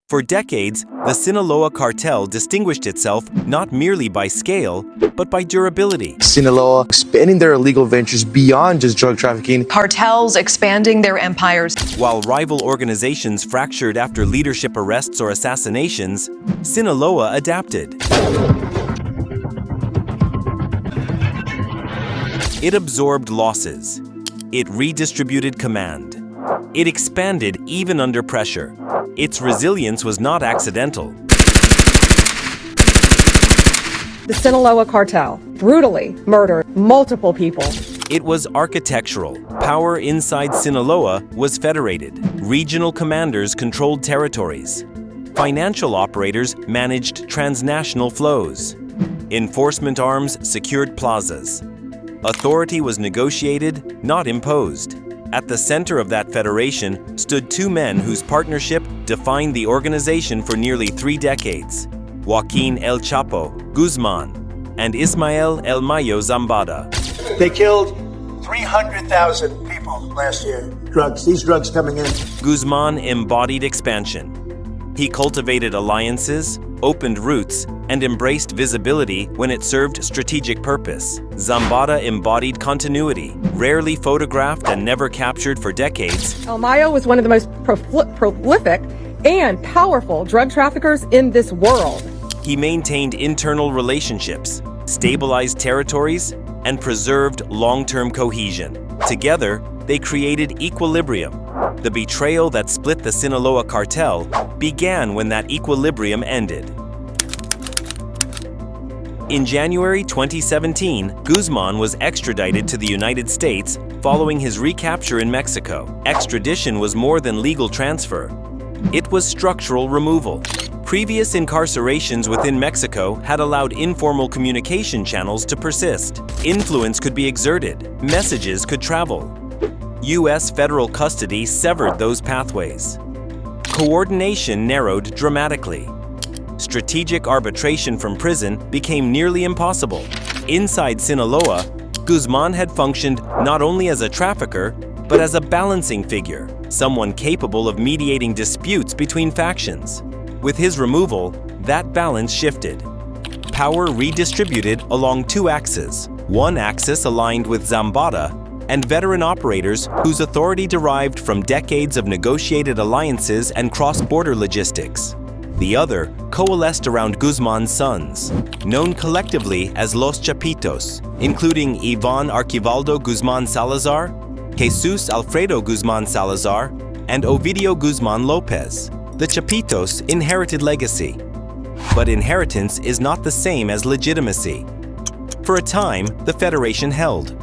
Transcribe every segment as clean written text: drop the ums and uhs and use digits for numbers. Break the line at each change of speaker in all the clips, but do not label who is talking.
For decades, the Sinaloa Cartel distinguished itself not merely by scale, but by durability.
Sinaloa expanding their illegal ventures beyond just drug trafficking.
Cartels expanding their empires.
While rival organizations fractured after leadership arrests or assassinations, Sinaloa adapted. It absorbed losses. It redistributed command. It expanded even under pressure. Its resilience was not accidental.
The Sinaloa Cartel brutally murdered multiple people.
It was architectural. Power inside Sinaloa was federated. Regional commanders controlled territories. Financial operators managed transnational flows. Enforcement arms secured plazas. Authority was negotiated, not imposed. At the center of that federation stood two men whose partnership defined the organization for nearly 3 decades: Joaquín El Chapo Guzmán and Ismael El Mayo Zambada.
They killed 300,000 people last year. These drugs coming in.
Guzmán embodied expansion. He cultivated alliances, opened routes, and embraced visibility when it served strategic purpose. Zambada embodied continuity, rarely photographed and never captured for decades.
El Mayo was one of the most prolific and powerful drug traffickers in this world.
He maintained internal relationships, stabilized territories, and preserved long-term cohesion. Together, they created equilibrium. The betrayal that split the Sinaloa Cartel began when that equilibrium ended. In January 2017, Guzmán was extradited to the United States following his recapture in Mexico. Extradition was more than legal transfer. It was structural removal. Previous incarcerations within Mexico had allowed informal communication channels to persist. Influence could be exerted. Messages could travel. U.S. federal custody severed those pathways. Coordination narrowed dramatically. Strategic arbitration from prison became nearly impossible. Inside Sinaloa, Guzmán had functioned not only as a trafficker, but as a balancing figure, someone capable of mediating disputes between factions. With his removal, that balance shifted. Power redistributed along 2 axes. One axis aligned with Zambada and veteran operators whose authority derived from decades of negotiated alliances and cross-border logistics. The other coalesced around Guzmán's sons, known collectively as Los Chapitos, including Iván Archivaldo Guzmán Salazar, Jesus Alfredo Guzmán Salazar, and Ovidio Guzmán López. The Chapitos inherited legacy. But inheritance is not the same as legitimacy. For a time, the Federation held.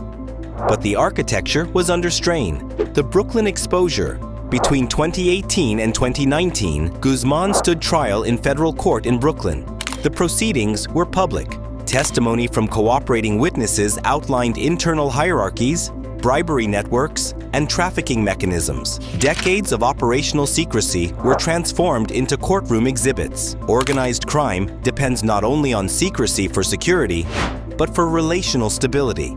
But the architecture was under strain. The Brooklyn exposure. Between 2018 and 2019, Guzmán stood trial in federal court in Brooklyn. The proceedings were public. Testimony from cooperating witnesses outlined internal hierarchies, bribery networks, and trafficking mechanisms. Decades of operational secrecy were transformed into courtroom exhibits. Organized crime depends not only on secrecy for security, but for relational stability.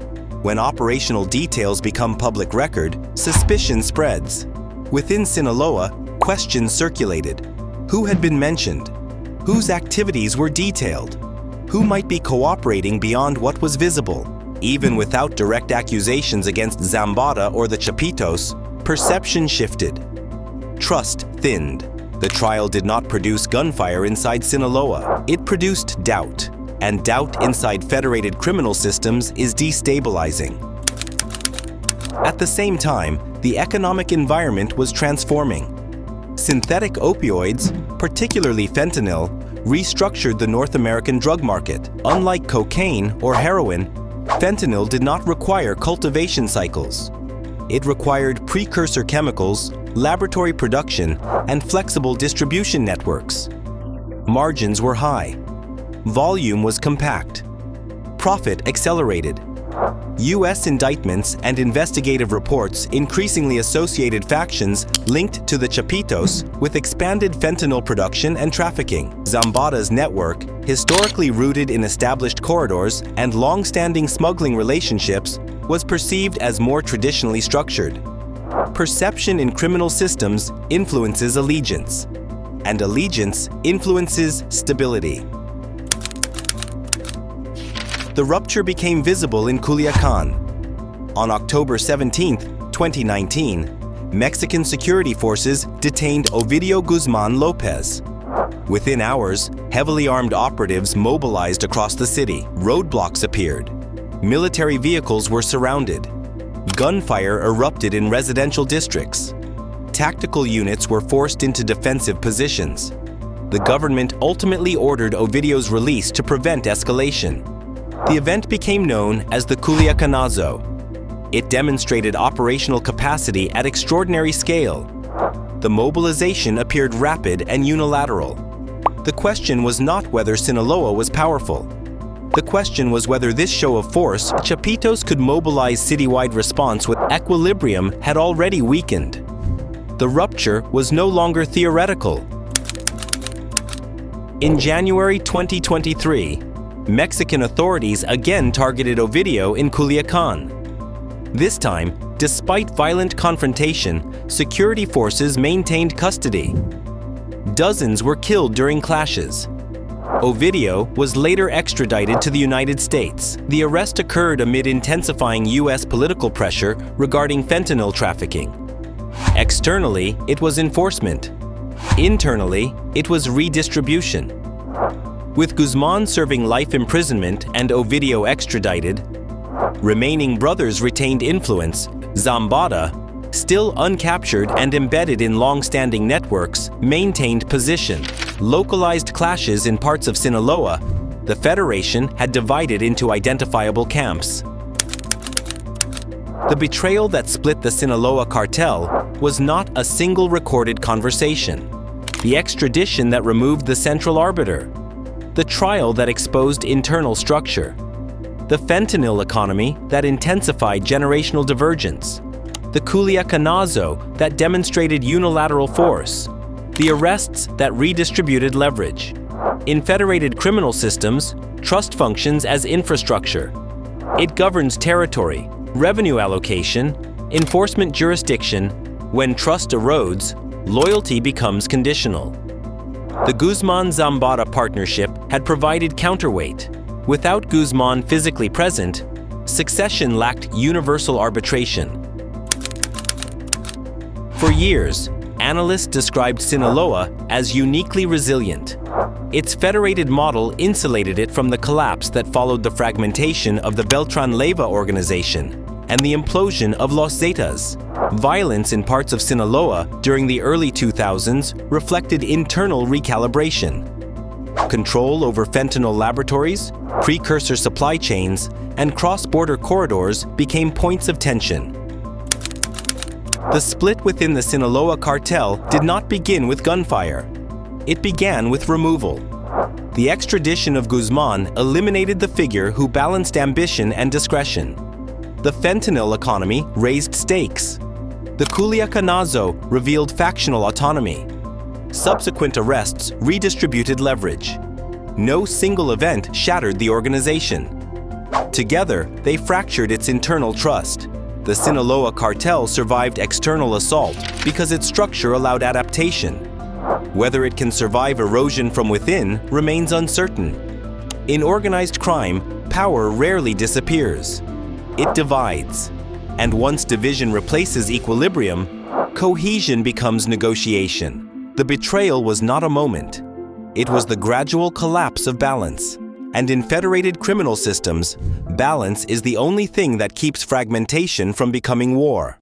When operational details become public record, suspicion spreads. Within Sinaloa, questions circulated. Who had been mentioned? Whose activities were detailed? Who might be cooperating beyond what was visible? Even without direct accusations against Zambada or the Chapitos, perception shifted. Trust thinned. The trial did not produce gunfire inside Sinaloa. It produced doubt. And doubt inside federated criminal systems is destabilizing. At the same time, the economic environment was transforming. Synthetic opioids, particularly fentanyl, restructured the North American drug market. Unlike cocaine or heroin, fentanyl did not require cultivation cycles. It required precursor chemicals, laboratory production, and flexible distribution networks. Margins were high. Volume was compact. Profit accelerated. U.S. indictments and investigative reports increasingly associated factions linked to the Chapitos with expanded fentanyl production and trafficking. Zambada's network, historically rooted in established corridors and long-standing smuggling relationships, was perceived as more traditionally structured. Perception in criminal systems influences allegiance. and allegiance influences stability. The rupture became visible in Culiacan. On October 17, 2019, Mexican security forces detained Ovidio Guzmán López. Within hours, heavily armed operatives mobilized across the city. Roadblocks appeared. Military vehicles were surrounded. Gunfire erupted in residential districts. Tactical units were forced into defensive positions. The government ultimately ordered Ovidio's release to prevent escalation. The event became known as the Culiacanazo. It demonstrated operational capacity at extraordinary scale. The mobilization appeared rapid and unilateral. The question was not whether Sinaloa was powerful. The question was whether this show of force, Chapitos could mobilize citywide response with equilibrium had already weakened. The rupture was no longer theoretical. In January 2023, Mexican authorities again targeted Ovidio in Culiacan. This time, despite violent confrontation, security forces maintained custody. Dozens were killed during clashes. Ovidio was later extradited to the United States. The arrest occurred amid intensifying U.S. political pressure regarding fentanyl trafficking. Externally, it was enforcement. Internally, it was redistribution. With Guzmán serving life imprisonment and Ovidio extradited, remaining brothers retained influence. Zambada, still uncaptured and embedded in long-standing networks, maintained position. Localized clashes in parts of Sinaloa, the Federation had divided into identifiable camps. The betrayal that split the Sinaloa Cartel was not a single recorded conversation. The extradition that removed the central arbiter. The trial that exposed internal structure. The fentanyl economy that intensified generational divergence. The Culiacanazo that demonstrated unilateral force. The arrests that redistributed leverage. In federated criminal systems, trust functions as infrastructure. It governs territory, revenue allocation, enforcement jurisdiction. When trust erodes, loyalty becomes conditional. The Guzmán-Zambada partnership had provided counterweight. Without Guzmán physically present, succession lacked universal arbitration. For years, analysts described Sinaloa as uniquely resilient. Its federated model insulated it from the collapse that followed the fragmentation of the Beltrán-Leiva organization and the implosion of Los Zetas. Violence in parts of Sinaloa during the early 2000s reflected internal recalibration. Control over fentanyl laboratories, precursor supply chains, and cross-border corridors became points of tension. The split within the Sinaloa Cartel did not begin with gunfire. It began with removal. The extradition of Guzmán eliminated the figure who balanced ambition and discretion. The fentanyl economy raised stakes. The Culiacanazo revealed factional autonomy. Subsequent arrests redistributed leverage. No single event shattered the organization. Together, they fractured its internal trust. The Sinaloa Cartel survived external assault because its structure allowed adaptation. Whether it can survive erosion from within remains uncertain. In organized crime, power rarely disappears. It divides. And once division replaces equilibrium, cohesion becomes negotiation. The betrayal was not a moment. It was the gradual collapse of balance. And in federated criminal systems, balance is the only thing that keeps fragmentation from becoming war.